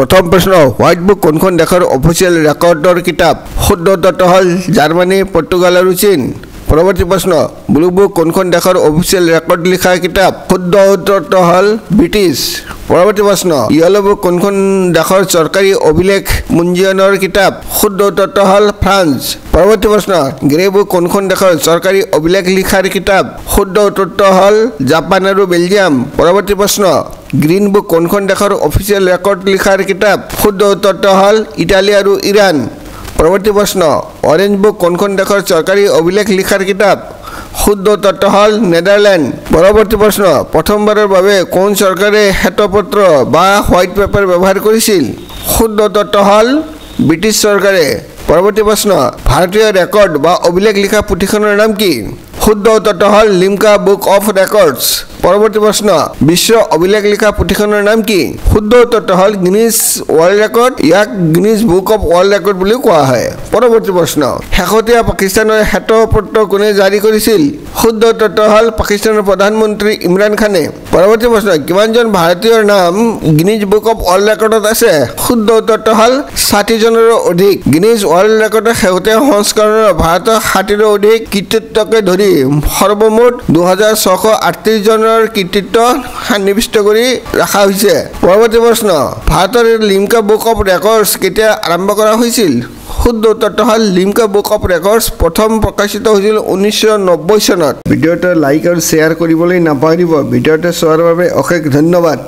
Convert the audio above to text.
প্ৰথম প্ৰশ্ন white book কোনখন দেশৰ অফিচিয়েল ৰেকৰ্ডৰ কিতাপ শুদ্ধ উত্তৰটো হ'ল জাৰ্মানী পৰ্তুগাল আৰু চীন পৰৱৰ্তী প্ৰশ্ন ব্লু বুক কোনখন দেশৰ অফিচিয়েল ৰেকৰ্ড লিখা কিতাপ শুদ্ধ উত্তৰটো হ'ল ব্ৰিটিছ পৰৱৰ্তী প্ৰশ্ন ইয়েলো বুক কোনখন দেশৰ চৰকাৰী অভিলেখ মুঞ্জিয়নৰ কিতাপ শুদ্ধ উত্তৰটো হ'ল ফ্ৰান্স পৰৱৰ্তী প্ৰশ্ন গ্ৰে বুক কোনখন দেশৰ চৰকাৰী অভিলেখ লিখাৰ কিতাপ শুদ্ধ উত্তৰটো হ'ল জাপান আৰু বেলজিয়াম পৰৱৰ্তী প্ৰশ্ন গ্ৰীণ বুক কোনখন দেশৰ অফিচিয়েল ৰেকৰ্ড লিখাৰ কিতাপ শুদ্ধ উত্তৰটো হ'ল ইটালী আৰু ইৰাণ পৰৱৰ্তী প্ৰশ্ন অৰেঞ্জ বুক কোনখন দেশৰ চৰকাৰী অভিলেখ লিখাৰ কিতাপ শুদ্ধ উত্তৰটো হ'ল নেদাৰলেণ্ড পৰৱৰ্তী প্ৰশ্ন প্ৰথমবাৰৰ বাবে কোন চৰকাৰে শ্বেতপত্ৰ বা হোৱাইট পেপাৰ ব্যৱহাৰ কৰিছিল শুদ্ধ উত্তৰটো হ'ল ব্ৰিটিছ চৰকাৰে পৰৱৰ্তী প্ৰশ্ন ভাৰতীয় ৰেকৰ্ড বা অভিলেখ লিখা পুথিখনৰ নাম কি শুদ্ধ উত্তৰটো হ'ল লিমকা বুক অফ ৰেকৰ্ডছ পৰৱৰ্তী প্ৰশ্ন বিশ্ব অভিলেখ লিখা পুথিখনৰ নাম কি শুদ্ধ উত্তৰটো হ'ল গিনিজ ৱৰ্ল্ড ৰেকৰ্ড ইয়াক Guinness book of world record বুলি কোৱা হয় পৰৱৰ্তী প্ৰশ্ন শেহতীয়া পাকিস্তানৰ শ্বেতপত্ৰ কোনে জাৰি কৰিছিল শুদ্ধ উত্তৰটো হ'ল পাকিস্তানৰ প্ৰধানমন্ত্ৰী ইমৰান খানে পৰৱৰ্তী প্ৰশ্ন কিমানজন ভাৰতীয়ৰ নাম গিনিজ বুক অফ ৱৰ্ল্ড ৰেকৰ্ডত আছে শুদ্ধ উত্তৰটো হ'ল 60 জনৰো অধিক গিনিজ ৱৰ্ল্ড ৰেকৰ্ডৰ শেহতীয়া সংস্কৰণৰ ভাৰতৰ 60ৰো অধিক কৃতিত্বকে ধৰি সৰ্বমুঠ 2638 জনৰ কৃতিত্ব সন্নিৱিষ্ট কৰি ৰখা হৈছে পৰৱৰ্তী প্ৰশ্ন ভাৰতৰ লিমকা বুক অফ ৰেকৰ্ডছ কেতিয়া আৰম্ভ কৰা হৈছিল শুদ্ধ উত্তৰটো হ'ল লিমকা বুক অফ ৰেকৰ্ডছ প্ৰথম প্ৰকাশিত হৈছিল 1990 চনত ভিডিঅ'টো লাইক আৰু শ্বেয়াৰ কৰিবলৈ নাপাহৰিব ভিডিঅ'টো চোৱাৰ বাবে অশেষ ধন্যবাদ